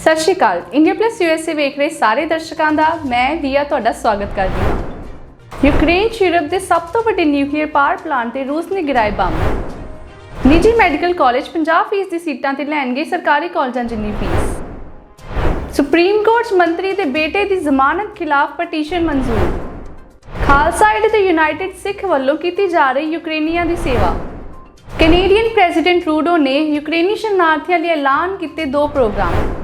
सत श्री अकाल। India plus USA वेख रहे सारे दर्शकों का मैं दिया तुहाडा स्वागत करती हूँ। यूक्रेन यूरोप के सब तो वड्डे न्यूक्लीयर पावर प्लांट ते रूस ने गिराए बंब। निजी मैडिकल कॉलेज 50% दी सीटां ते लैणगे सरकारी कॉलेजां जिन्नी फीस। सुप्रीम कोर्ट मंत्री के बेटे की जमानत खिलाफ पटीशन मंजूर। खालसा एड ते यूनाइटेड सिख वालों की जा रही यूक्रेनिया की सेवा। कैनेडियन प्रेजिडेंट ट्रूडो ने यूक्रेनी शरणार्थियों लिए ऐलान किए 2 प्रोग्राम।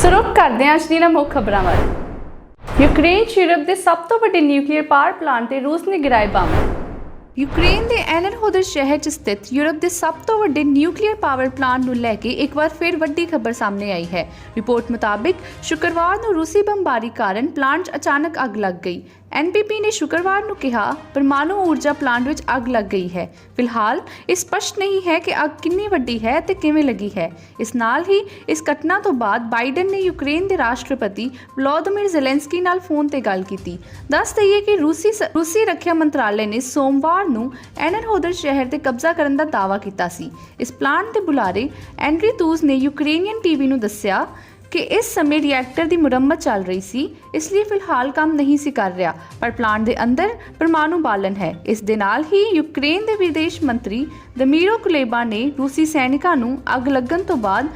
रुख करते हैं अज दी मुख्य खबरों वाल। यूक्रेन यूरोप के सब तो वड्डे न्यूक्लीयर पावर प्लांट ते रूस ने गिराए बंब। यूक्रेन के एनरहोदर शहर च स्थित यूरोप के सब तो वड्डे न्यूक्लीयर पावर प्लांट को लैके एक बार फिर वड्डी खबर सामने आई है। रिपोर्ट मुताबिक शुक्रवार को रूसी बमबारी कारण प्लांट अचानक अग लग गई। एनपीपी ने शुक्रवार को कहा परमाणु ऊर्जा प्लांट में अग लग गई है। फिलहाल यह स्पष्ट नहीं है कि अग कितनी वड्डी है तो किवें लगी है। इस नाल ही इस घटना तो बाद बाइडन ने यूक्रेन के राष्ट्रपति वोलोदिमीर ज़ेलेंस्की नाल फोन ते गल की। दस दईए कि रूसी रक्षा मंत्रालय ने सोमवार को एनरहोदर शहर ते कब्जा करने का दावा किया सी। इस प्लांट के बुलारे एंड्री तूज ने यूक्रेनियन टीवी को दस्सिया कि इस समय रिएक्टर की मुरम्मत चल रही सी, इसलिए फिलहाल काम नहीं सी कर रहा, पर प्लांट के अंदर परमाणु बालन है। इस दे नाल ही यूक्रेन के विदेश मंत्री दमीरो कुलेबा ने रूसी सैनिकों को अग लगन तो बाद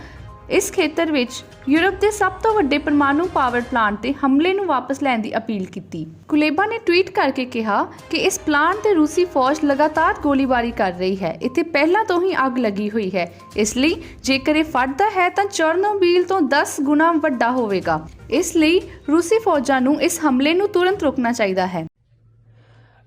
इस खेतर में यूरोप के सब तो वड्डे परमाणु पावर प्लांट के हमले को वापस लैण की अपील की। कुलेबा ने ट्वीट करके कहा कि इस प्लांट ते रूसी फौज लगातार गोलीबारी कर रही है। इत्थे पहला तो ही अग लगी हुई है, इसलिए जेकर ये फटदा है तो चेरनोबिल तो 10 गुना वड्डा होवेगा। इसलिए रूसी फौजां नूं इस हमले नूं तुरंत रोकना चाहिए है।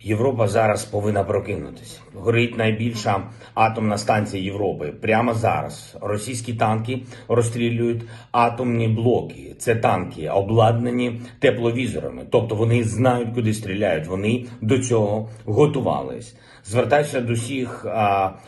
Європа зараз повинна прокинутися. Горить найбільша атомна станція Європи. Прямо зараз російські танки розстрілюють атомні блоки. Це танки, обладнані тепловізорами. Тобто вони знають, куди стріляють. Вони до цього готувались. Звертаюся до всіх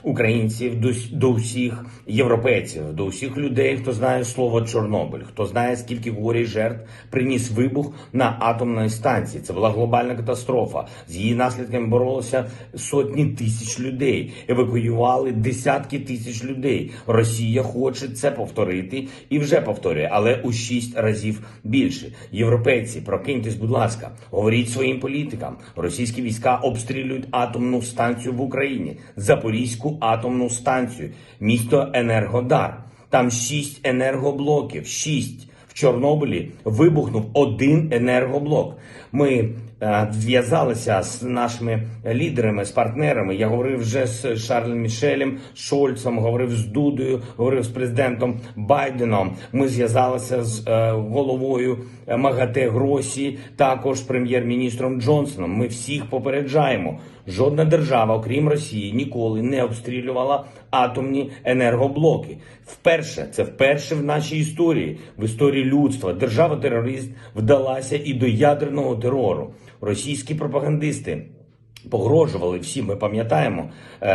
українців, до всіх європейців, до всіх людей, хто знає слово Чорнобиль, хто знає, скільки горя і жертв приніс вибух на атомній станції. Це була глобальна катастрофа. З її наслідками боролися сотні тисяч людей, евакуювали десятки тисяч людей. Росія хоче це повторити і вже повторює, але у 6 разів більше. Європейці, прокиньтесь, будь ласка, говоріть своїм політикам. Російські війська обстрілюють атомну станцію в Україні, Запорізьку атомну станцію, місто Енергодар. Там 6 енергоблоків, 6. В Чорнобилі вибухнув 1 енергоблок. Ми зв'язалися з нашими лідерами, з партнерами. Я говорив вже з Шарлем Мішелем, Шольцем, говорив з Дудою, говорив з президентом Байденом. Ми зв'язалися з головою МАГАТЕ Гросі, також прем'єр-міністром Джонсоном. Ми всіх попереджаємо. Жодна держава, окрім Росії, ніколи не обстрілювала атомні енергоблоки. Вперше в нашій історії, в історії людства, держава-терорист вдалася і до ядерного терору. Російські пропагандисти погрожували всім, ми пам'ятаємо,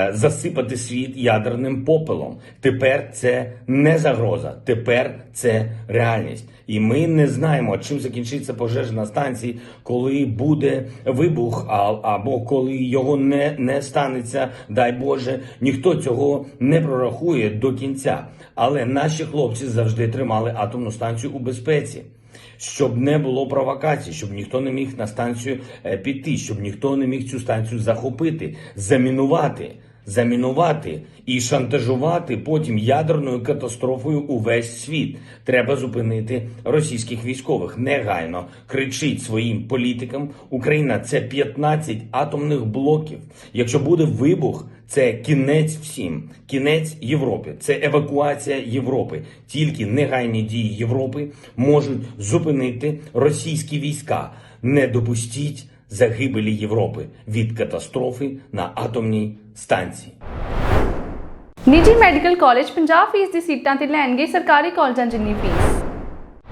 засипати світ ядерним попелом. Тепер це не загроза, тепер це реальність. І ми не знаємо, чим закінчиться пожежа на станції, коли буде вибух, або коли його не станеться, дай Боже, ніхто цього не прорахує до кінця. Але наші хлопці завжди тримали атомну станцію у безпеці. Щоб не було провокацій, щоб ніхто не міг на станцію піти, щоб ніхто не міг цю станцію захопити, замінувати і шантажувати потім ядерною катастрофою увесь світ. Треба зупинити російських військових. Негайно кричіть своїм політикам. Україна – це 15 атомних блоків. Якщо буде вибух, це кінець всім, кінець Європі, це евакуація Європи. Тільки негайні дії Європи можуть зупинити російські війська. Не допустіть загибелі Європи від катастрофи на атомній станції. निजी मैडिकल कॉलेज 50% सीटां ते लैणगे सरकारी कॉलेजां जिन्नी फीस।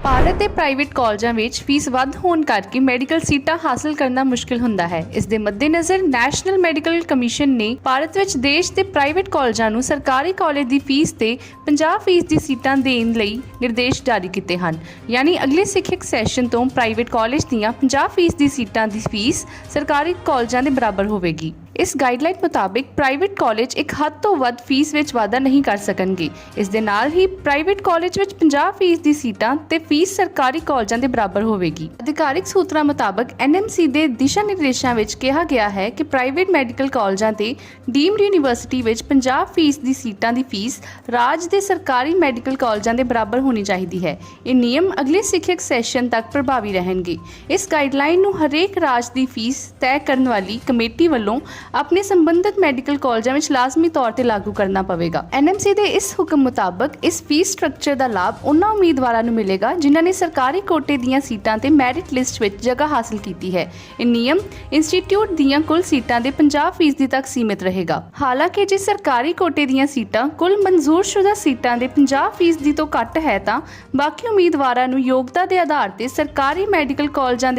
भारत के प्राइवेट कॉलेजों में फीस वध होने करके मैडिकल सीटां हासिल करना मुश्किल हुंदा है। इस दे मद्देनज़र नैशनल मैडिकल कमीशन ने भारत विच देश के प्राइवेट कॉलेजों नूं सरकारी कॉलेज की फीस ते 50% सीटां देण लई निर्देश जारी किए हैं। यानी अगले सिक्खिक सैशन तो प्राइवेट कॉलेज दीआं 50% सीटां की फीस सरकारी कॉलेजों के बराबर होवेगी। ਇਸ ਗਾਈਡਲਾਈਨ ਮੁਤਾਬਿਕ ਪ੍ਰਾਈਵੇਟ ਕਾਲਜ ਇੱਕ ਹੱਦ ਤੋਂ ਵੱਧ ਫੀਸ ਵਿੱਚ ਵਾਧਾ ਨਹੀਂ ਕਰ ਸਕਣਗੇ। ਇਸ ਦੇ ਨਾਲ ਹੀ ਪ੍ਰਾਈਵੇਟ ਕਾਲਜ ਵਿੱਚ 50% ਦੀ ਸੀਟਾਂ ਤੇ ਫੀਸ ਸਰਕਾਰੀ ਕਾਲਜਾਂ ਦੇ ਬਰਾਬਰ ਹੋਵੇਗੀ। ਅਧਿਕਾਰਿਕ ਸੂਤਰਾਂ ਮੁਤਾਬਕ NMC ਦੇ ਦਿਸ਼ਾ ਨਿਰਦੇਸ਼ਾਂ ਵਿੱਚ ਕਿਹਾ ਗਿਆ ਹੈ ਕਿ ਪ੍ਰਾਈਵੇਟ ਮੈਡੀਕਲ ਕਾਲਜਾਂ ਤੇ ਡੀਮਡ ਯੂਨੀਵਰਸਿਟੀ ਵਿੱਚ 50% ਦੀ ਸੀਟਾਂ ਦੀ ਫੀਸ ਰਾਜ ਦੇ ਸਰਕਾਰੀ ਮੈਡੀਕਲ ਕਾਲਜਾਂ ਦੇ ਬਰਾਬਰ ਹੋਣੀ ਚਾਹੀਦੀ ਹੈ। ਇਹ ਨਿਯਮ ਅਗਲੇ ਸਿੱਖਿਅਕ ਸੈਸ਼ਨ ਤੱਕ ਪ੍ਰਭਾਵੀ ਰਹਿਣਗੇ। ਇਸ ਗਾਈਡਲਾਈਨ ਨੂੰ ਹਰੇਕ ਰਾਜ ਦੀ ਫੀਸ ਤੈਅ ਕਰਨ ਵਾਲੀ ਕਮੇਟੀ ਵੱਲੋਂ ਆਪਣੇ ਸੰਬੰਧਿਤ ਮੈਡੀਕਲ ਕਾਲਜਾਂ ਵਿੱਚ ਲਾਜ਼ਮੀ ਤੌਰ ਤੇ ਲਾਗੂ ਕਰਨਾ ਪਵੇਗਾ। NMC ਦੇ ਇਸ ਹੁਕਮ ਮੁਤਾਬਕ ਇਸ ਫੀਸ ਸਟਰਕਚਰ ਦਾ ਲਾਭ ਉਹਨਾਂ ਉਮੀਦਵਾਰਾਂ ਨੂੰ ਮਿਲੇਗਾ ਜਿਨ੍ਹਾਂ ਨੇ ਸਰਕਾਰੀ ਕੋਟੇ ਦੀਆਂ ਸੀਟਾਂ ਤੇ ਮੈਰਿਟ ਲਿਸਟ ਵਿੱਚ ਜਗ੍ਹਾ ਹਾਸਲ ਕੀਤੀ ਹੈ। ਇਹ ਨਿਯਮ ਇੰਸਟੀਚਿਊਟ ਦੀਆਂ ਕੁੱਲ ਸੀਟਾਂ ਦੇ 50% ਤੱਕ ਸੀਮਿਤ ਰਹੇਗਾ। ਹਾਲਾਂਕਿ ਜੇ ਸਰਕਾਰੀ ਕੋਟੇ ਦੀਆਂ ਸੀਟਾਂ ਕੁੱਲ ਮਨਜ਼ੂਰਸ਼ੁਦਾ ਸੀਟਾਂ ਦੇ 50% ਤੋਂ ਘੱਟ ਹੈ ਤਾਂ ਬਾਕੀ ਉਮੀਦਵਾਰਾਂ ਨੂੰ ਯੋਗਤਾ ਦੇ ਆਧਾਰ ਤੇ ਸਰਕਾਰੀ ਮੈਡੀਕਲ ਕਾਲਜਾਂ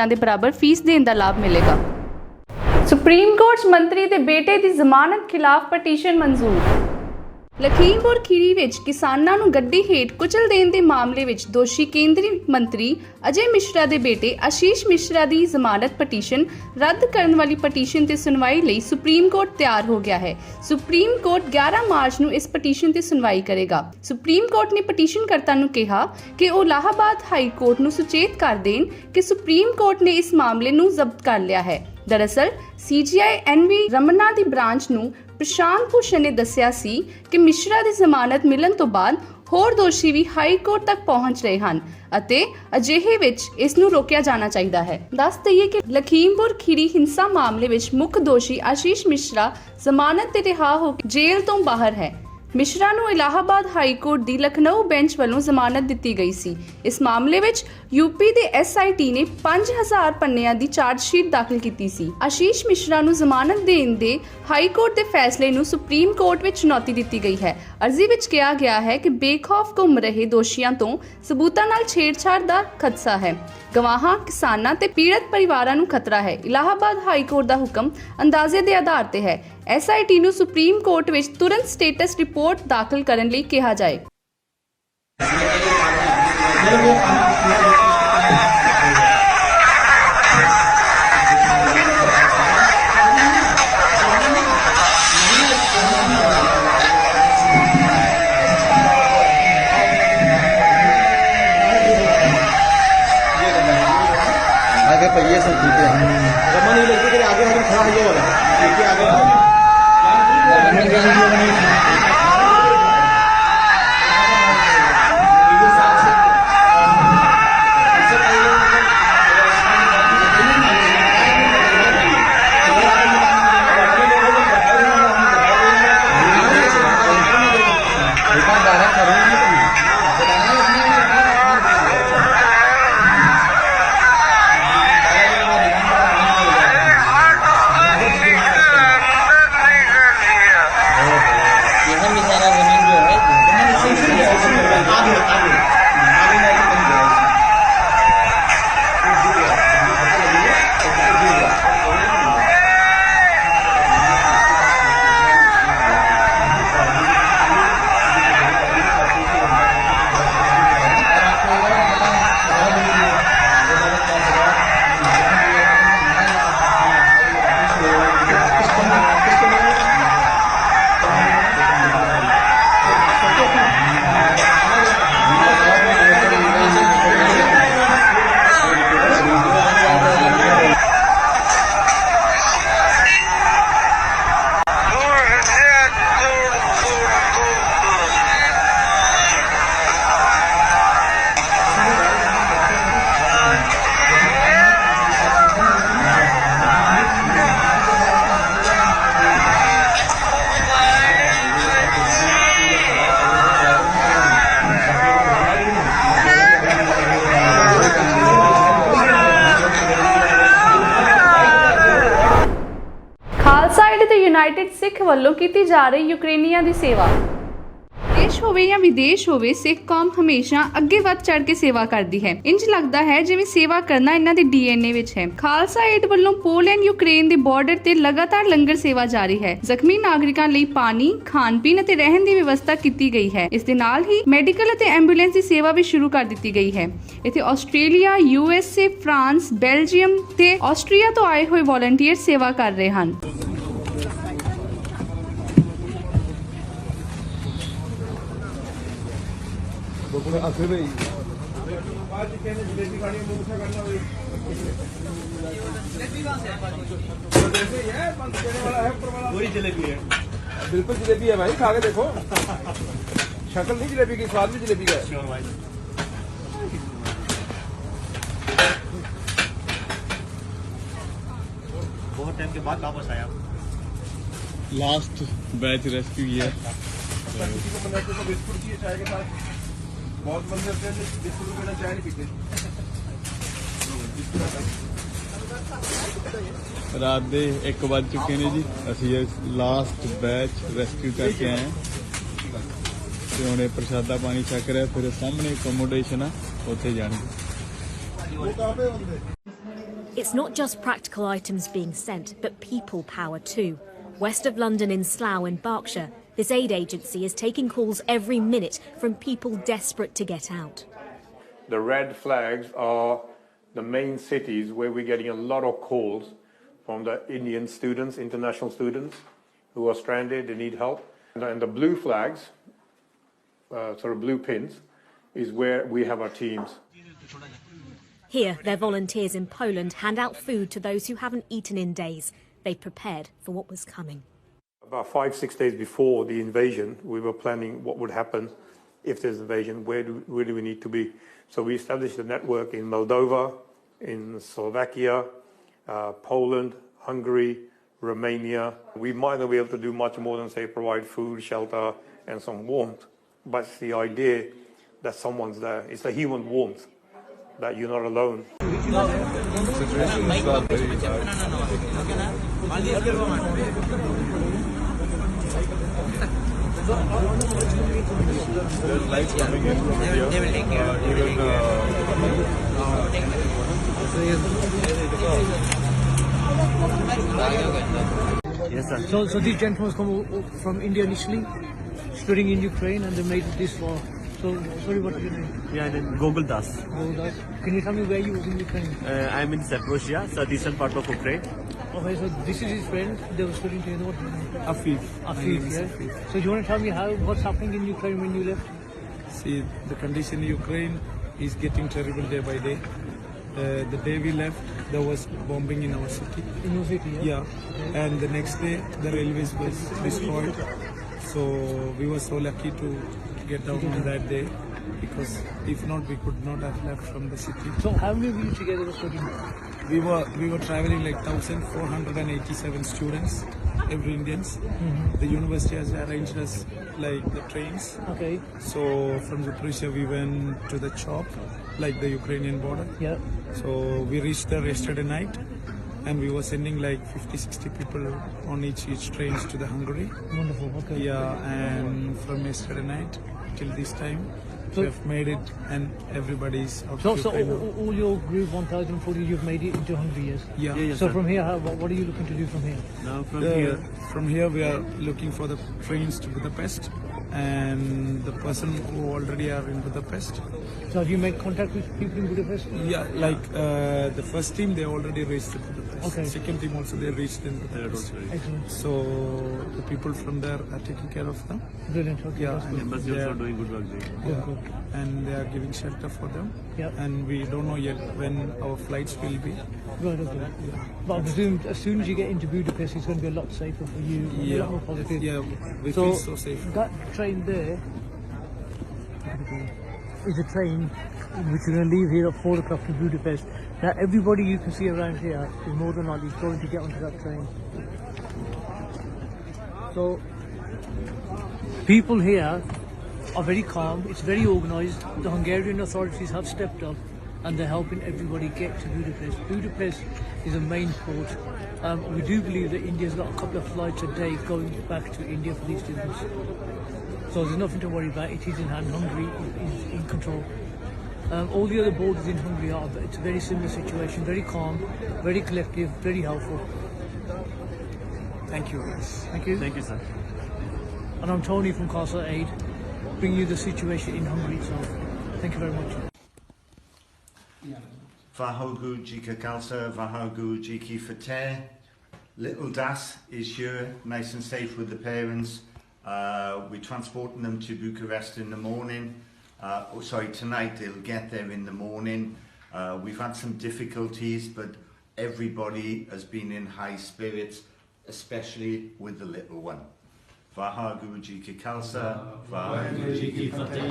ਦੇ ਬਰਾਬਰ ਫੀਸ ਦੇਣ ਦਾ ਲਾਭ ਮਿਲੇਗਾ। ਸੁਪਰੀਮ ਕੋਰਟ ਮੰਤਰੀ ਦੇ ਬੇਟੇ ਦੀ ਜ਼ਮਾਨਤ ਖਿਲਾਫ ਪਟੀਸ਼ਨ ਮਨਜ਼ੂਰ। ਲਖੀਮਪੁਰ ਖੀਰੀ ਵਿੱਚ ਕਿਸਾਨਾਂ ਨੂੰ ਗੱਡੀ ਹੇਠ ਕੁਚਲ ਦੇਣ ਦੇ ਮਾਮਲੇ ਵਿੱਚ ਦੋਸ਼ੀ ਕੇਂਦਰੀ ਮੰਤਰੀ ਅਜੇ ਮਿਸ਼ਰਾ ਦੇ ਬੇਟੇ ਆਸ਼ੀਸ਼ ਮਿਸ਼ਰਾ ਦੀ ਜ਼ਮਾਨਤ ਪਟੀਸ਼ਨ ਰੱਦ ਕਰਨ ਵਾਲੀ ਪਟੀਸ਼ਨ ਤੇ ਸੁਣਵਾਈ ਲਈ ਸੁਪਰੀਮ ਕੋਰਟ ਤਿਆਰ ਹੋ ਗਿਆ ਹੈ। ਸੁਪਰੀਮ ਕੋਰਟ 11 ਮਾਰਚ ਨੂੰ ਇਸ ਪਟੀਸ਼ਨ ਤੇ ਸੁਣਵਾਈ ਕਰੇਗਾ। ਸੁਪਰੀਮ ਕੋਰਟ ਨੇ ਪਟੀਸ਼ਨਕਰਤਾ ਨੂੰ ਕਿਹਾ ਕਿ ਉਹ ਇਲਾਹਾਬਾਦ ਹਾਈ ਕੋਰਟ ਨੂੰ ਸੁਚੇਤ ਕਰ ਦੇਣ ਕਿ ਸੁਪਰੀਮ ਕੋਰਟ ਨੇ ਇਸ ਮਾਮਲੇ ਨੂੰ ਜ਼ਬਤ ਕਰ ਲਿਆ ਹੈ। ਦਰਅਸਲ CGI NV ਰਮਨਾ ਦੀ ਬ੍ਰਾਂਚ ਨੂੰ ਪ੍ਰਸ਼ਾਂਤ ਭੂਸ਼ਣ ਨੇ ਦੱਸਿਆ ਸੀ ਕਿ ਮਿਸ਼ਰਾ ਦੀ ਜ਼ਮਾਨਤ ਮਿਲਣ ਤੋਂ ਬਾਅਦ ਹੋਰ ਦੋਸ਼ੀ ਵੀ ਹਾਈ ਕੋਰਟ ਤੱਕ ਪਹੁੰਚ ਰਹੇ ਹਨ ਅਤੇ ਅਜਿਹੇ ਵਿੱਚ ਇਸ ਨੂੰ ਰੋਕਿਆ ਜਾਣਾ ਚਾਹੀਦਾ ਹੈ। ਦੱਸ ਦਈਏ ਕਿ ਲਖੀਮਪੁਰ ਖੀਰੀ ਹਿੰਸਾ ਮਾਮਲੇ ਵਿੱਚ ਮੁੱਖ ਦੋਸ਼ੀ ਆਸ਼ੀਸ਼ ਮਿਸ਼ਰਾ ਜ਼ਮਾਨਤ ਤੇ ਰਿਹਾ ਹੋ ਕੇ ਜੇਲ੍ਹ ਤੋਂ ਬਾਹਰ ਹੈ। ਮਿਸ਼ਰਾ ਨੂੰ ਇਲਾਹਾਬਾਦ ਹਾਈ ਕੋਰਟ ਦੀ ਲਖਨਊ ਬੈਂਚ ਵੱਲੋਂ ਜ਼ਮਾਨਤ ਦਿੱਤੀ ਗਈ ਸੀ। ਇਸ ਮਾਮਲੇ ਵਿੱਚ ਯੂਪੀ ਦੇ SIT ਨੇ 5000 ਪੰਨਿਆਂ ਦੀ ਚਾਰਜ ਸ਼ੀਟ ਦਾਖਲ ਕੀਤੀ ਸੀ। ਆਸ਼ੀਸ਼ ਮਿਸ਼ਰਾ ਨੂੰ ਜ਼ਮਾਨਤ ਦੇਣ ਦੇ ਹਾਈ ਕੋਰਟ ਦੇ ਫੈਸਲੇ ਨੂੰ ਸੁਪਰੀਮ ਕੋਰਟ ਵਿੱਚ ਚੁਣੌਤੀ ਦਿੱਤੀ ਗਈ ਹੈ। ਅਰਜ਼ੀ ਵਿੱਚ ਕਿਹਾ ਗਿਆ ਹੈ ਕਿ ਬੇਖੌਫ ਘੁੰਮ ਰਹੇ ਦੋਸ਼ੀਆਂ ਤੋਂ ਸਬੂਤਾਂ ਨਾਲ ਛੇੜਛਾੜ ਦਾ ਖਦਸ਼ਾ ਹੈ। ਗਵਾਹਾਂ, ਕਿਸਾਨਾਂ ਤੇ ਪੀੜਤ ਪਰਿਵਾਰਾਂ ਨੂੰ ਖਤਰਾ ਹੈ। ਇਲਾਹਾਬਾਦ ਹਾਈ ਕੋਰਟ ਦਾ ਹੁਕਮ ਅੰਦਾਜ਼ੇ ਦੇ ਆਧਾਰ ਤੇ ਹੈ। SIT ਨੂੰ ਸੁਪਰੀਮ ਕੋਰਟ ਵਿੱਚ ਤੁਰੰਤ ਸਟੇਟਸ ਰਿਪੋਰਟ ਦਾਖਲ ਕਰਨ ਲਈ ਕਿਹਾ ਜਾਏ। आगे पहिए सब जीते हैं रमन नहीं लगती तेरे आगे हम खड़ा है ये वाला देखिए आगे ਯੂਨਾਈਟਿਡ ਸਿੱਖ ਵੱਲੋਂ ਕੀਤੀ ਜਾ ਰਹੀ ਯੂਕਰੇਨੀਆਂ ਦੀ ਸੇਵਾ। ਦੇਸ਼ ਦੇਸ਼ ਹੋਵੇ ਜਾਂ ਵਿਦੇਸ਼ ਹੋਵੇ, ਸਿੱਖ ਕੌਮ ਹਮੇਸ਼ਾ ਅੱਗੇ ਵੱਧ ਚੜ ਕੇ ਸੇਵਾ ਕਰਦੀ ਹੈ। ਇੰਜ ਲੱਗਦਾ ਹੈ ਜਿਵੇਂ ਸੇਵਾ ਕਰਨਾ ਇਹਨਾਂ ਦੇ DNA ਵਿੱਚ ਹੈ। ਖਾਲਸਾ ਏਡ ਵੱਲੋਂ ਪੋਲੈਂਡ ਯੂਕਰੇਨ ਦੇ ਬਾਰਡਰ ਤੇ ਲਗਾਤਾਰ ਲੰਗਰ ਸੇਵਾ ਜਾਰੀ ਹੈ। ਜ਼ਖਮੀ ਨਾਗਰਿਕਾਂ ਲਈ ਪਾਣੀ, ਖਾਣ ਪੀਣ ਅਤੇ ਰਹਿਣ ਦੀ ਵਿਵਸਥਾ ਕੀਤੀ ਗਈ ਹੈ। ਇਸ ਦੇ ਨਾਲ ਹੀ ਮੈਡੀਕਲ ਅਤੇ ਐਂਬੂਲੈਂਸ ਦੀ ਸੇਵਾ ਵੀ ਸ਼ੁਰੂ ਕਰ ਦਿੱਤੀ ਗਈ ਹੈ। ਇੱਥੇ ਆਸਟ੍ਰੇਲੀਆ, USA, ਫਰਾਂਸ, ਬੈਲਜੀਅਮ ਤੇ ਆਸਟਰੀਆ ਤੋਂ ਆਏ ਹੋਏ ਵॉलंटियर ਸੇਵਾ ਕਰ ਰਹੇ ਹਨ। पूरी जलेबी है, बिल्कुल जलेबी है भाई, खा के देखो। शक्ल नहीं जलेबी की, स्वाद भी जलेबी का है। बहुत टाइम के बाद वापस आया। लास्ट बैच रेस्क्यू किया। किसी को बनाते तो बिस्कुट चाहिए चाय के साथ। बहुत बंदे होते हैं बिस्कुट के बिना चाय नहीं पीते। रात दे 1 बज चुके ने जी, ਅਸੀਂ ਲਾਸਟ ਬੈਚ ਰੈਸਕਿਊ ਕਰਕੇ ਆਏ ਹਾਂ ਤੇ ਹੁਣੇ ਪ੍ਰਸ਼ਾਦਾ ਪਾਣੀ ਛਕ ਰਿਹਾ। ਫਿਰ ਸਾਹਮਣੇ ਅਕੋਮੋਡੇਸ਼ਨ ਆ, ਉੱਥੇ ਜਾਣਗੇ। It's not just practical items being sent, but people power too. West of London in Slough in Berkshire, this aid agency is taking calls every minute from people desperate to get out. The red flags are the main cities where we're getting a lot of calls from the Indian students, international students who are stranded, they need help. And the blue flags, sort of blue pins, is where we have our teams. Here, their volunteers in Poland hand out food to those who haven't eaten in days. They prepared for what was coming. About 5-6 days before the invasion, we were planning what would happen if there's an invasion, where do we need to be. So we established a network in Moldova, in Slovakia, Poland, Hungary, Romania. We might not be able to do much more than, say, provide food, shelter, and some warmth. But it's the idea that someone's there. It's the human warmth, that you're not alone. There's lights coming in from here. They will take care. Yes, sir. So these gentlemen come from India initially, studying in Ukraine, and they made it this far. So, sorry, what is your name? Yeah, then Gogol Das. Goldas. Can you tell me where you was in Ukraine? I'm in Zaporozhye, southeastern part of Ukraine. Okay, so this is his friend. They were studying together. What? Afif. Afif, yeah. So, do you want to tell me what's happening in Ukraine when you left? See, the condition in Ukraine is getting terrible day by day. The day we left, there was bombing in our city. In your city, yeah? Yeah. Okay. And the next day, the railways was destroyed. So we were so lucky to get down on that day, because if not, we could not have left from the city. So, how many of you together were studying? We were traveling like 1,487 students, every Indians. The university has arranged us like the trains. Okay. So from Zaporizhzhia we went to the Chop, like the Ukrainian border. Yeah. So we reached there yesterday night, and we were sending like 50-60 people on each trains to the Hungary. Wonderful. Okay. Yeah, and from yesterday night till this time, we have made it, and everybody's out So of Ukraine. all your group 1,040, you've made it into Hungary, yes? Yeah. Yeah, yes, So sir. from here, what are you looking to do from here? Now From here we are looking for the trains to Budapest, and the person who already are in Budapest. So have you made contact with people in Budapest? Yeah, like the first team, they already reached Budapest. Okay. Second team also, they reached in Budapest. Excellent. So the people from there are taking care of them. Brilliant. Okay. Yeah, that's good. and embassy they also are, doing good work there. Good, good. and they are giving shelter for them. Yeah. And we don't know yet when our flights will be. Right, okay. But I presume as soon as you get into Budapest, it's going to be a lot safer for you. A lot more positive. Yeah, we feel so safe. That train there is a train which is going to leave here at 4 o'clock to Budapest. Now everybody you can see around here is more than likely going to get onto that train. So people here are very calm, it's very organised. The Hungarian authorities have stepped up and they're helping everybody get to Budapest. Budapest is a main port. We do believe that India's got a couple of flights a day going back to India for these students. So there's nothing to worry about. It is in hand. Hungary is in control. All the other borders in Hungary are, but it's a very similar situation, very calm, very collective, very helpful. Thank you. Thank you. Thank you, sir. And I'm Tony from Casa Aid, bringing you the situation in Hungary itself. Thank you very much. Vahogu Jika Kalsa, Vahogu Jiki Fateh. Little Das is here, nice and safe with the parents. We're transporting them to Bucharest in the morning. Tonight they'll get there in the morning. We've had some difficulties, but everybody has been in high spirits, especially with the little one. Vahogu Jiki Kalsa, Vahogu Jiki Fateh.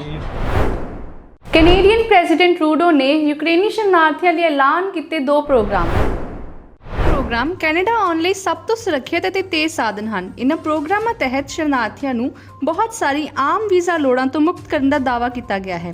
Canadian president Trudeau ਨੇ ਯੂਕਰੇਨੀ ਸ਼ਰਨਾਰਥੀਆਂ ਲਈ ਐਲਾਨ ਕੀਤੇ 2 programme Canada ਆਉਣ ਲਈ ਸਭ ਤੋਂ ਸੁਰੱਖਿਅਤ ਅਤੇ ਤੇਜ਼ ਸਾਧਨ ਹਨ। ਇਹਨਾਂ ਪ੍ਰੋਗਰਾਮਾਂ ਤਹਿਤ ਸ਼ਰਨਾਰਥੀਆਂ ਨੂੰ ਬਹੁਤ ਸਾਰੀ ਆਮ ਵੀਜ਼ਾ ਲੋੜਾਂ ਤੋਂ ਮੁਕਤ ਕਰਨ ਦਾ ਦਾਅਵਾ ਕੀਤਾ ਗਿਆ ਹੈ।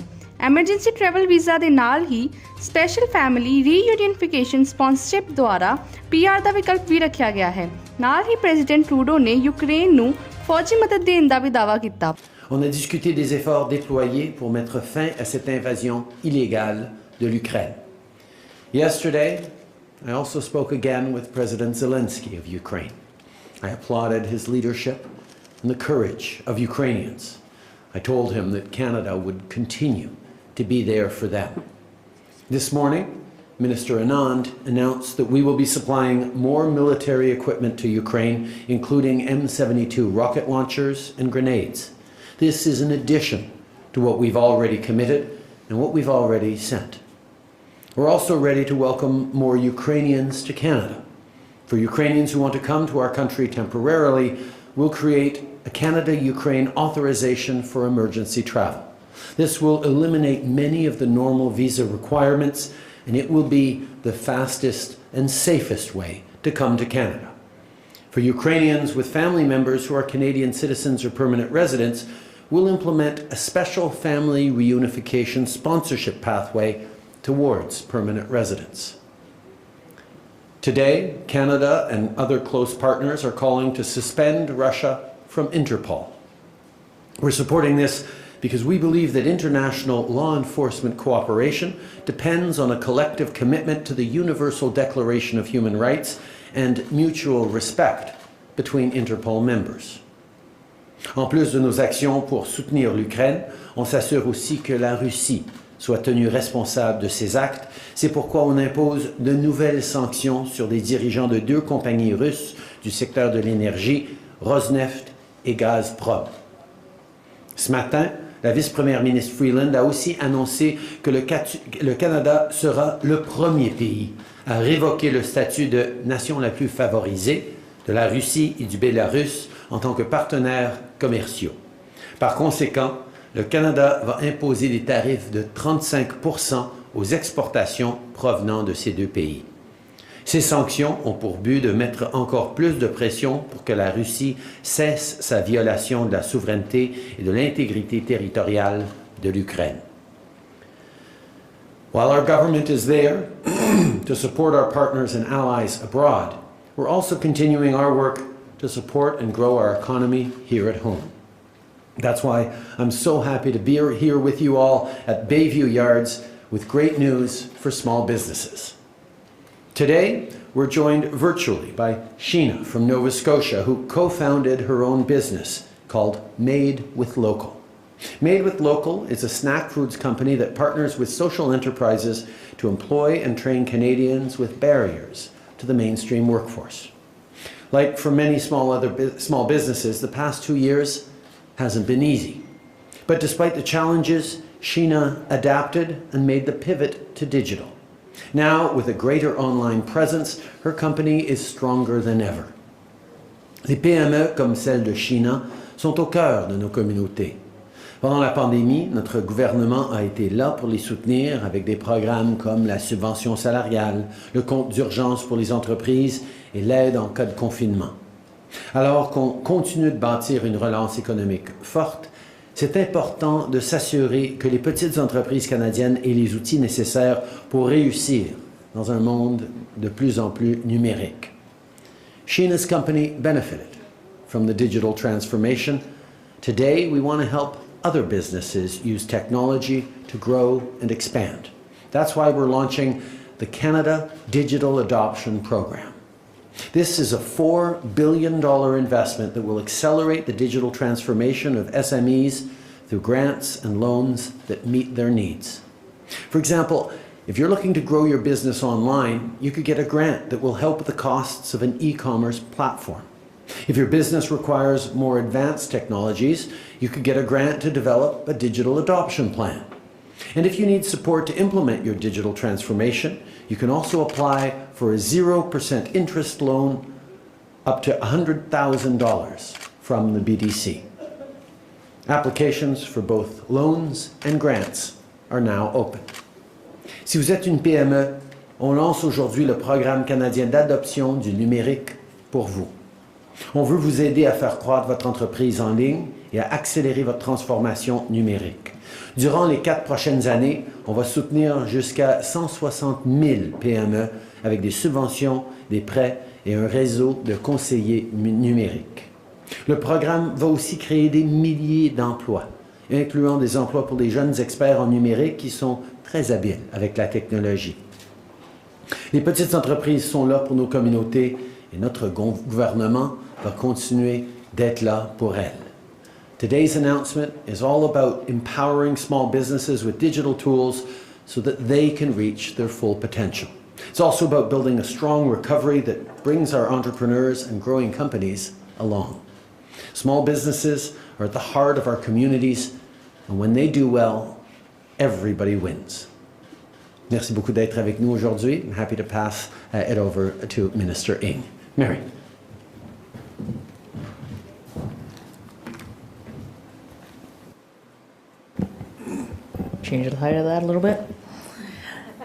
ਐਮਰਜੈਂਸੀ ਟਰੈਵਲ ਵੀਜ਼ਾ ਦੇ ਨਾਲ ਹੀ ਸਪੈਸ਼ਲ ਫੈਮਿਲੀ ਰੀਯੂਨੀਫਿਕੇਸ਼ਨ ਸਪਾਂਸਰਸ਼ਿਪ ਦੁਆਰਾ PR ਦਾ ਵਿਕਲਪ ਵੀ ਰੱਖਿਆ ਗਿਆ ਹੈ। ਨਾਲ ਹੀ ਪ੍ਰੈਜ਼ੀਡੈਂਟ ਟਰੂਡੋ ਨੇ ਯੂਕਰੇਨ ਨੂੰ ਫੌਜੀ ਮਦਦ ਦੇਣ ਦਾ ਵੀ ਦਾਅਵਾ ਕੀਤਾ। On a discuté des efforts déployés pour mettre fin à cette invasion illégale de l'Ukraine. Yesterday, I also spoke again with President Zelensky of Ukraine. I applauded his leadership and the courage of Ukrainians. I told him that Canada would continue to be there for them. This morning, Minister Anand announced that we will be supplying more military equipment to Ukraine, including M72 rocket launchers and grenades. This is in addition to what we've already committed and what we've already sent. We're also ready to welcome more Ukrainians to Canada. For Ukrainians who want to come to our country temporarily, we'll create a Canada-Ukraine authorization for emergency travel. This will eliminate many of the normal visa requirements, and it will be the fastest and safest way to come to Canada. For Ukrainians with family members who are Canadian citizens or permanent residents, we'll implement a special family reunification sponsorship pathway towards permanent residence. Today, Canada and other close partners are calling to suspend Russia from Interpol. We're supporting this because we believe that international law enforcement cooperation depends on a collective commitment to the Universal Declaration of Human Rights and mutual respect between Interpol members. En plus de nos actions pour soutenir l'Ukraine, on s'assure aussi que la Russie soit tenue responsable de ces actes. C'est pourquoi on impose de nouvelles sanctions sur les dirigeants de 2 compagnies russes du secteur de l'énergie, Rosneft et Gazprom. Ce matin, la vice-première ministre Freeland a aussi annoncé que le Canada sera le premier pays à révoquer le statut de nation la plus favorisée de la Russie et du Bélarus en tant que partenaires commerciaux. Par conséquent, le Canada va imposer des tarifs de 35% aux exportations provenant de ces 2 pays. Ces sanctions ont pour but de mettre encore plus de pression pour que la Russie cesse sa violation de la souveraineté et de l'intégrité territoriale de l'Ukraine. While our government is there to support our partners and allies abroad, we're also continuing our work to support and grow our economy here at home. That's why I'm so happy to be here with you all at Bayview Yards with great news for small businesses. Today, we're joined virtually by Sheena from Nova Scotia, who co-founded her own business called Made with Local. Made with Local is a snack foods company that partners with social enterprises to employ and train Canadians with barriers to the mainstream workforce. Like for many small businesses, the past 2 years hasn't been easy. But despite the challenges, Sheena adapted and made the pivot to digital. Now, with a greater online presence, her company is stronger than ever. Les PME comme celle de Sheena sont au cœur de nos communautés. Pendant la pandémie, notre gouvernement a été là pour les soutenir avec des programmes comme la subvention salariale, le compte d'urgence pour les entreprises et l'aide en cas de confinement. Alors qu'on continue de bâtir une relance économique forte, C'est important de s'assurer que les petites entreprises canadiennes aient les outils nécessaires pour réussir dans un monde de plus en plus numérique. Sheena's company benefited from the digital transformation. Today, we want to help other businesses use technology to grow and expand. That's why we're launching the Canada Digital Adoption Program. This is a $4 billion investment that will accelerate the digital transformation of SMEs through grants and loans that meet their needs. For example, if you're looking to grow your business online, you could get a grant that will help with the costs of an e-commerce platform. If your business requires more advanced technologies, you could get a grant to develop a digital adoption plan. And if you need support to implement your digital transformation, you can also apply for a 0% interest loan up to $100,000 from the BDC. Applications for both loans and grants are now open. Si vous êtes une PME, on lance aujourd'hui le programme canadien d'adoption du numérique pour vous. On veut vous aider à faire croître votre entreprise en ligne et à accélérer votre transformation numérique. Durant les 4 prochaines années, on va soutenir jusqu'à 160 000 PME avec des subventions, des prêts et un réseau de conseillers numériques. Le programme va aussi créer des milliers d'emplois, incluant des emplois pour des jeunes experts en numérique qui sont très habiles avec la technologie. Les petites entreprises sont là pour nos communautés et notre gouvernement va continuer d'être là pour elles. Today's announcement is all about empowering small businesses with digital tools so that they can reach their full potential. It's also about building a strong recovery that brings our entrepreneurs and growing companies along. Small businesses are at the heart of our communities, and when they do well, everybody wins. Merci beaucoup d'être avec nous aujourd'hui. I'm happy to pass it over to Minister Ng. Mary. Change the height of that a little bit.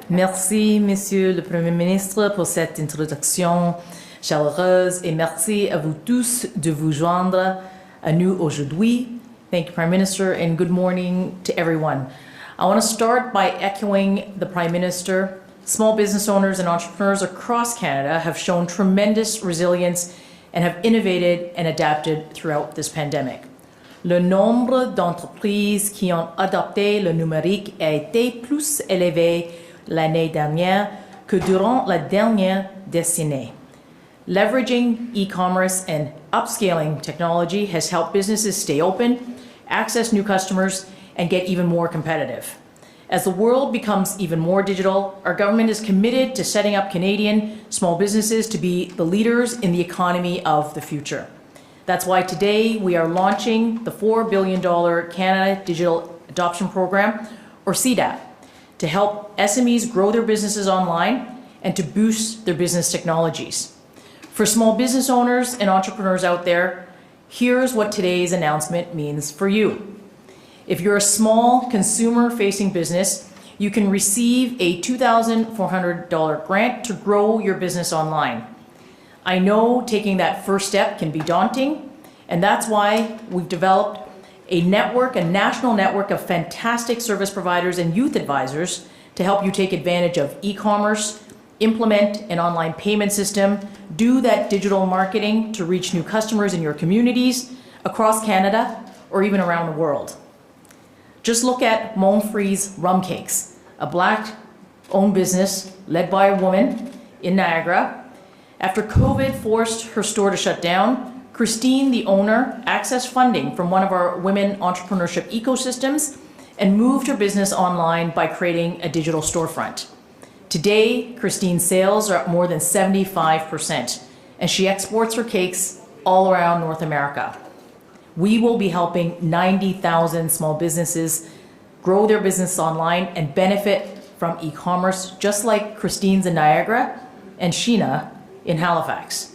Merci, Monsieur le Premier ministre, pour cette introduction chaleureuse et merci à vous tous de vous joindre à nous aujourd'hui. Thank you, Prime Minister, and good morning to everyone. I want to start by echoing the Prime Minister. Small business owners and entrepreneurs across Canada have shown tremendous resilience and have innovated and adapted throughout this pandemic. Le nombre d'entreprises qui ont adopté le numérique a été plus élevé l'année dernière que durant la dernière décennie. Leveraging e-commerce and upscaling technology has helped businesses stay open, access new customers, and get even more competitive. As the world becomes even more digital, our government is committed to setting up Canadian small businesses to be the leaders in the economy of the future. That's why today we are launching the $4 billion Canada Digital Adoption Program, or CDAP, to help SMEs grow their businesses online and to boost their business technologies. For small business owners and entrepreneurs out there, here's what today's announcement means for you. If you're a small consumer-facing business, you can receive a $2,400 grant to grow your business online. I know taking that first step can be daunting, and that's why we've developed a national network of fantastic service providers and youth advisors to help you take advantage of e-commerce, implement an online payment system, do that digital marketing to reach new customers in your communities across Canada or even around the world. Just look at Monfree's Rum Cakes, a Black-owned business led by a woman in Niagara. After COVID forced her store to shut down, Christine, the owner, accessed funding from one of our women entrepreneurship ecosystems and moved her business online by creating a digital storefront. Today, Christine's sales are up more than 75%, and she exports her cakes all around North America. We will be helping 90,000 small businesses grow their business online and benefit from e-commerce, just like Christine's in Niagara and Sheena in Halifax.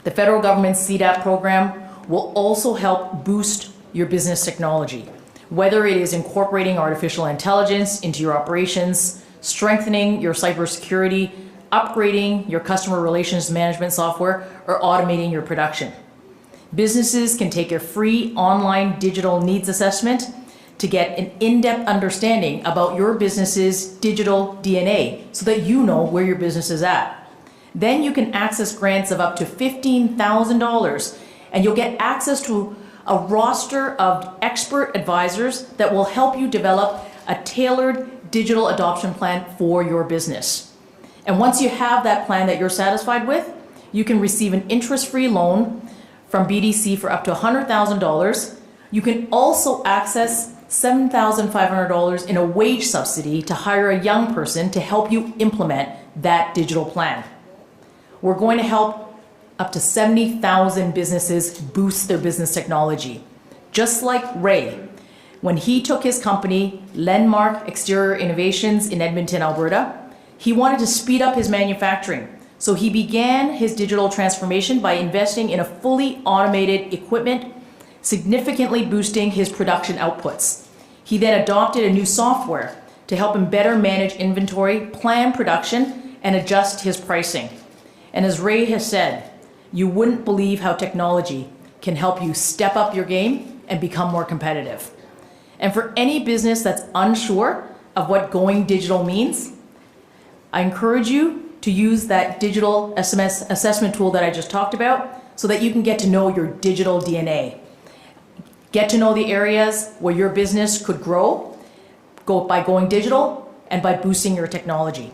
The federal government's CDAP program will also help boost your business technology, whether it is incorporating artificial intelligence into your operations, strengthening your cybersecurity, upgrading your customer relations management software, or automating your production. Businesses can take a free online digital needs assessment to get an in-depth understanding about your business's digital DNA so that you know where your business is at. Then you can access grants of up to $15,000, and you'll get access to a roster of expert advisors that will help you develop a tailored digital adoption plan for your business. And once you have that plan that you're satisfied with, you can receive an interest-free loan from BDC for up to $100,000. You can also access $7,500 in a wage subsidy to hire a young person to help you implement that digital plan. We're going to help up to 70,000 businesses boost their business technology. Just like Ray, when he took his company, Landmark Exterior Innovations in Edmonton, Alberta, he wanted to speed up his manufacturing. So he began his digital transformation by investing in a fully automated equipment, significantly boosting his production outputs. He then adopted a new software to help him better manage inventory, plan production, and adjust his pricing. And as Ray has said, you wouldn't believe how technology can help you step up your game and become more competitive. And for any business that's unsure of what going digital means, I encourage you to use that digital SMS assessment tool that I just talked about so that you can get to know your digital DNA. Get to know the areas where your business could grow by going digital and by boosting your technology.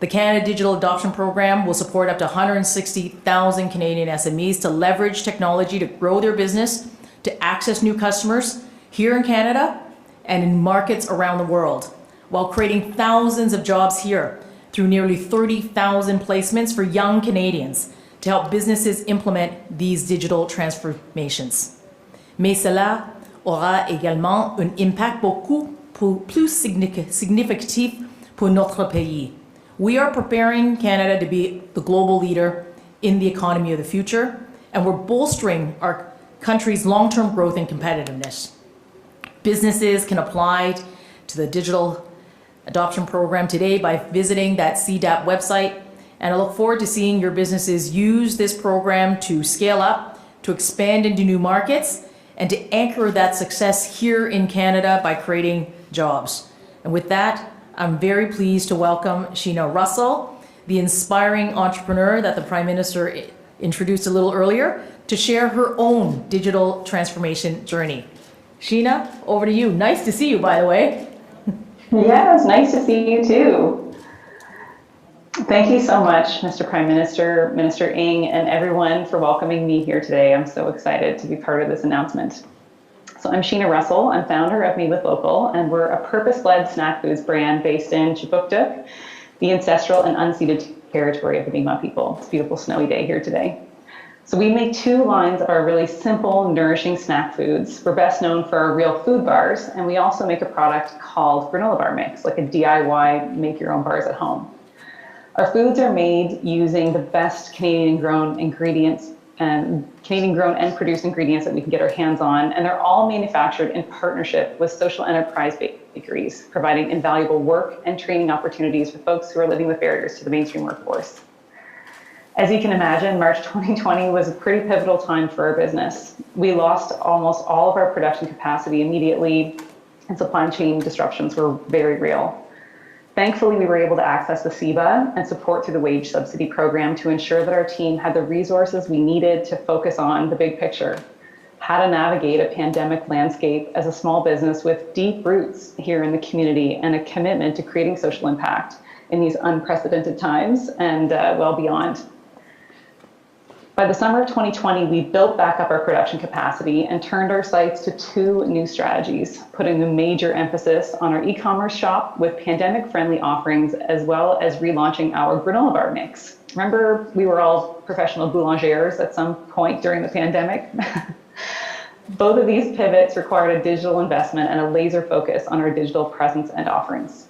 The Canada Digital Adoption Program will support up to 160,000 Canadian SMEs to leverage technology to grow their business, to access new customers here in Canada and in markets around the world, while creating thousands of jobs here through nearly 30,000 placements for young Canadians to help businesses implement these digital transformations. Mais cela aura également un impact beaucoup plus significatif pour notre pays. We are preparing Canada to be the global leader in the economy of the future, and we're bolstering our country's long-term growth and competitiveness. Businesses can apply to the digital adoption program today by visiting that CDAP website, and I look forward to seeing your businesses use this program to scale up, to expand into new markets, and to anchor that success here in Canada by creating jobs. And with that, I'm very pleased to welcome Sheena Russell, the inspiring entrepreneur that the Prime Minister introduced a little earlier, to share her own digital transformation journey. Sheena, over to you. Nice to see you, by the way. Yeah, it's nice to see you too. Thank you so much, Mr. Prime Minister, Minister Ng, and everyone for welcoming me here today. I'm so excited to be part of this announcement. So I'm Sheena Russell. I'm founder of Me With Local, and we're a purpose-led snack foods brand based in Chipuktuk, the ancestral and unceded territory of the Mi'kmaq people. It's a beautiful snowy day here today. So we make two lines of our really simple, nourishing snack foods. We're best known for our real food bars, and we also make a product called granola bar mix, like a DIY make your own bars at home. Our foods are made using the best Canadian-grown ingredients and Canadian-grown and produced ingredients that we can get our hands on, and they're all manufactured in partnership with social enterprise bakeries, providing invaluable work and training opportunities for folks who are living with barriers to the mainstream workforce. As you can imagine, March 2020 was a pretty pivotal time for our business. We lost almost all of our production capacity immediately, and supply chain disruptions were very real. Thankfully, we were able to access the CEBA and support through the wage subsidy program to ensure that our team had the resources we needed to focus on the big picture, how to navigate a pandemic landscape as a small business with deep roots here in the community and a commitment to creating social impact in these unprecedented times and well beyond. By the summer of 2020, we built back up our production capacity and turned our sights to two new strategies, putting a major emphasis on our e-commerce shop with pandemic-friendly offerings, as well as relaunching our granola bar mix. Remember, we were all professional boulangers at some point during the pandemic? Both of these pivots required a digital investment and a laser focus on our digital presence and offerings.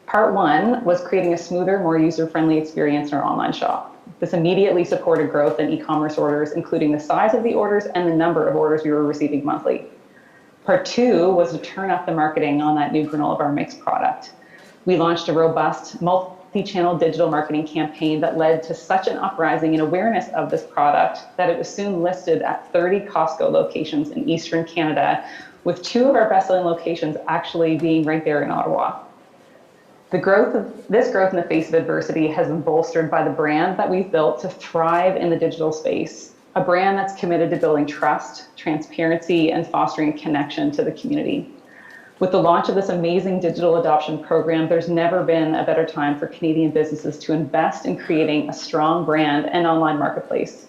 Part one was creating a smoother, more user-friendly experience in our online shop. This immediately supported growth in e-commerce orders, including the size of the orders and the number of orders we were receiving monthly. Part two was to turn up the marketing on that new granola bar mix product. We launched a robust multi-channel digital marketing campaign that led to such an uprising in awareness of this product that it was soon listed at 30 Costco locations in Eastern Canada, with 2 of our best-selling locations actually being right there in Ottawa. This growth in the face of adversity has been bolstered by the brand that we've built to thrive in the digital space, a brand that's committed to building trust, transparency, and fostering connection to the community. With the launch of this amazing digital adoption program, there's never been a better time for Canadian businesses to invest in creating a strong brand and online marketplace.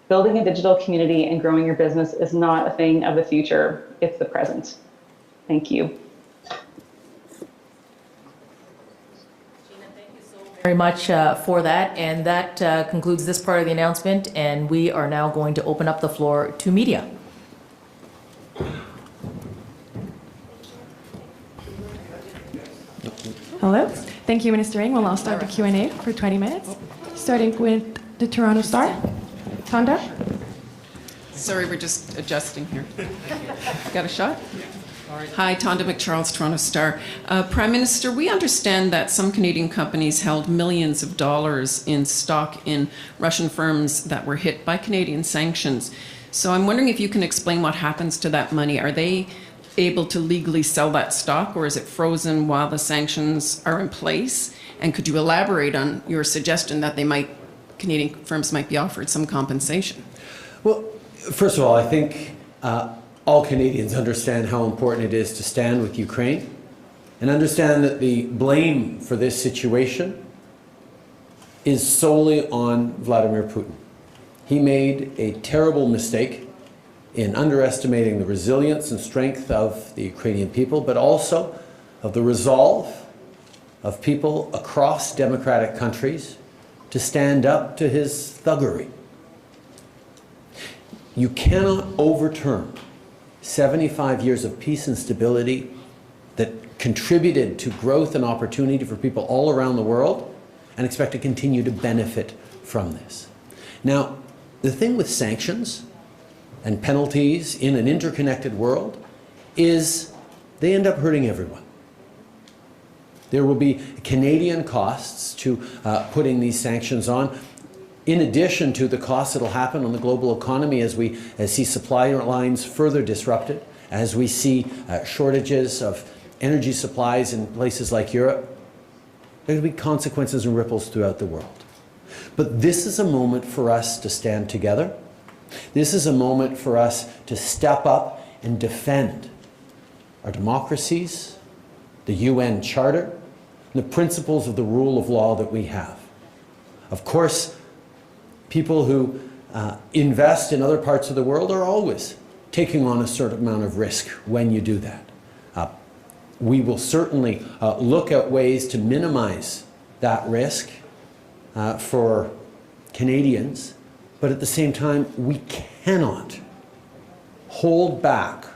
Building a digital community and growing your business is not a thing of the future, it's the present. Thank you. Very much for that, and that concludes this part of the announcement, and we are now going to open up the floor to media. Hello, thank you, Minister Ng. We'll now start the Q&A for 20 minutes, starting with the Toronto Star. Tonda? Sorry, we're just adjusting here. Got a shot? Hi, Tonda McCharles, Toronto Star. Prime Minister, we understand that some Canadian companies held millions of dollars in stock in Russian firms that were hit by Canadian sanctions. So I'm wondering if you can explain what happens to that money. Are they able to legally sell that stock, or is it frozen while the sanctions are in place? And could you elaborate on your suggestion that Canadian firms might be offered some compensation? Well, first of all, I think all Canadians understand how important it is to stand with Ukraine and understand that the blame for this situation is solely on Vladimir Putin. He made a terrible mistake in underestimating the resilience and strength of the Ukrainian people, but also of the resolve of people across democratic countries to stand up to his thuggery. You cannot overturn 75 years of peace and stability that contributed to growth and opportunity for people all around the world and expect to continue to benefit from this. Now, the thing with sanctions and penalties in an interconnected world is they end up hurting everyone. There will be Canadian costs to putting these sanctions on, in addition to the costs that will happen on the global economy as we see supply lines further disrupted, as we see shortages of energy supplies in places like Europe. There will be consequences and ripples throughout the world. But this is a moment for us to stand together. This is a moment for us to step up and defend our democracies, the UN Charter, and the principles of the rule of law that we have. Of course, people who invest in other parts of the world are always taking on a certain amount of risk when you do that. We will certainly look at ways to minimize that risk for Canadians, but at the same time, we cannot hold back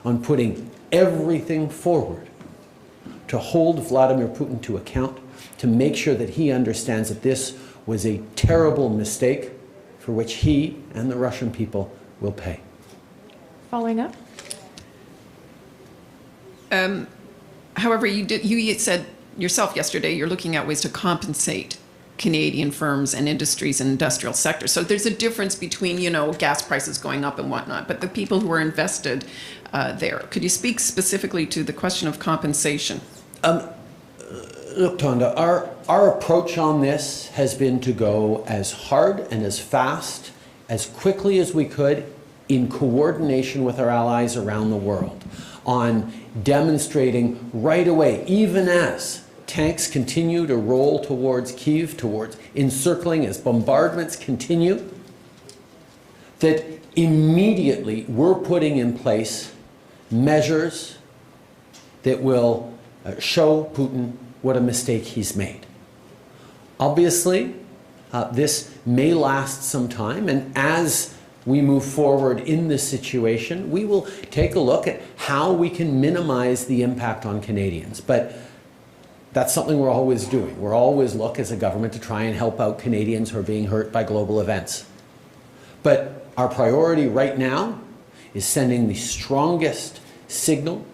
on putting everything forward to hold Vladimir Putin to account, to make sure that he understands that this was a terrible mistake for which he and the Russian people will pay. Following up? However, you said yourself yesterday you're looking at ways to compensate Canadian firms and industries and industrial sectors. So there's a difference between, gas prices going up and whatnot, but the people who are invested there. Could you speak specifically to the question of compensation? Look, Tonda, our approach on this has been to go as hard and as fast, as quickly as we could, in coordination with our allies around the world, on demonstrating right away, even as tanks continue to roll towards Kyiv, towards encircling, as bombardments continue, that immediately we're putting in place measures that will show Putin what a mistake he's made. Obviously, this may last some time, and as we move forward in this situation, we will take a look at how we can minimize the impact on Canadians. But that's something we're always doing. We're always look as a government to try and help out Canadians who are being hurt by global events. But our priority right now is sending the strongest signal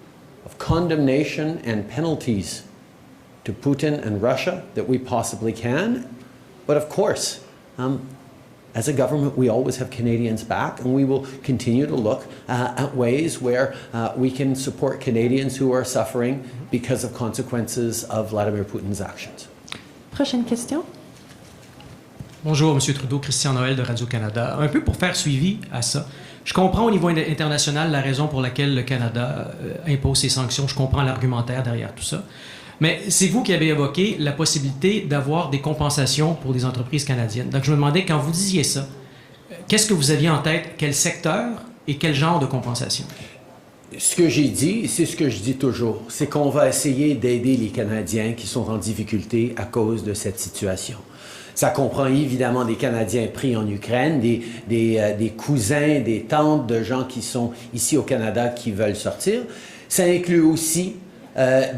of condemnation and penalties to Putin and Russia that we possibly can. But of course, as a government, we always have Canadians' back, and we will continue to look at ways where we can support Canadians who are suffering because of consequences of Vladimir Putin's actions. Prochaine question. Bonjour, M. Trudeau, Christian Noël de Radio-Canada. Un peu pour faire suivi à ça. Je comprends au niveau international la raison pour laquelle le Canada impose ces sanctions. Je comprends l'argumentaire derrière tout ça. Mais c'est vous qui avez évoqué la possibilité d'avoir des compensations pour des entreprises canadiennes. Donc je me demandais, quand vous disiez ça, qu'est-ce que vous aviez en tête? Quel secteur et quel genre de compensation? Ce que j'ai dit, c'est ce que je dis toujours, c'est qu'on va essayer d'aider les Canadiens qui sont en difficulté à cause de cette situation. Ça comprend évidemment des Canadiens pris en Ukraine, des cousins, des tantes de gens qui sont ici au Canada qui veulent sortir. Ça inclut aussi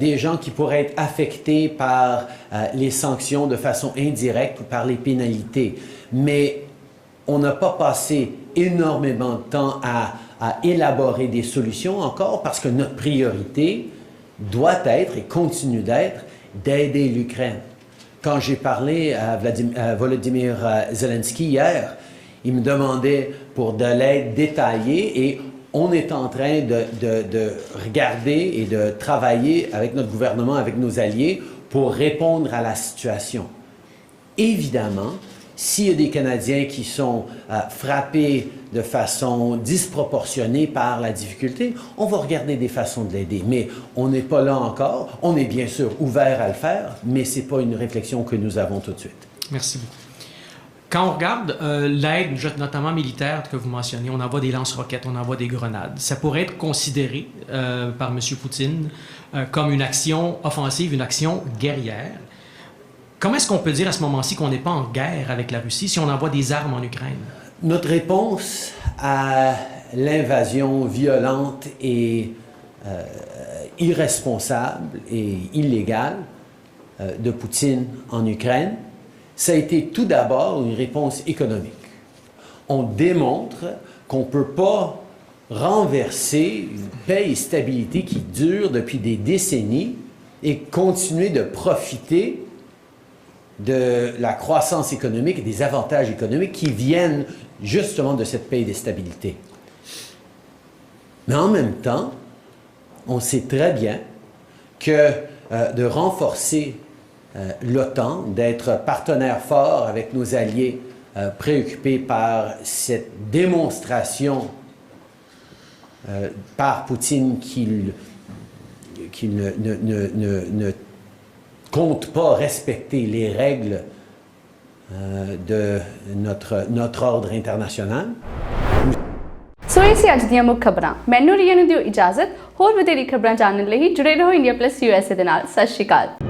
des gens qui pourraient être affectés par les sanctions de façon indirecte ou par les pénalités. Mais on n'a pas passé énormément de temps à élaborer des solutions encore parce que notre priorité doit être et continue d'être d'aider l'Ukraine. Quand j'ai parlé à Volodymyr Zelensky hier, il me demandait pour de l'aide détaillée et on est en train de regarder et de travailler avec notre gouvernement, avec nos alliés, pour répondre à la situation. Évidemment, s'il y a des Canadiens qui sont frappés de façon disproportionnée par la difficulté, on va regarder des façons de l'aider. Mais on n'est pas là encore. On est bien sûr ouvert à le faire, mais ce n'est pas une réflexion que nous avons tout de suite. Merci beaucoup. Quand on regarde l'aide, notamment militaire, que vous mentionnez, on envoie des lance-roquettes, on envoie des grenades. Ça pourrait être considéré par M. Poutine comme une action offensive, une action guerrière. Comment est-ce qu'on peut dire à ce moment-ci qu'on n'est pas en guerre avec la Russie si on envoie des armes en Ukraine? Notre réponse à l'invasion violente et irresponsable et illégale de Poutine en Ukraine, ça a été tout d'abord une réponse économique. On démontre qu'on ne peut pas renverser une paix et stabilité qui dure depuis des décennies et continuer de profiter de la croissance économique et des avantages économiques qui viennent justement de cette paix et de stabilité. Mais en même temps, on sait très bien que de renforcer l'OTAN, d'être partenaire fort avec nos alliés préoccupés par cette démonstration par Poutine qu'il ne compte pas respecter les règles de notre ordre international. ਸੋ ਇਹ ਸੀ ਅੱਜ ਦੀਆਂ ਮੁੱਖ ਖਬਰਾਂ। ਮੈਨੂੰ ਰੀਆ ਨੂੰ ਦਿਓ ਇਜਾਜ਼ਤ। ਹੋਰ ਵਧੇਰੀ ਖਬਰਾਂ ਜਾਣਨ ਲਈ ਜੁੜੇ ਰਹੋ ਇੰਡੀਆ+ USA ਦੇ ਨਾਲ। ਸਤਿ ਸ਼੍ਰੀ ਅਕਾਲ।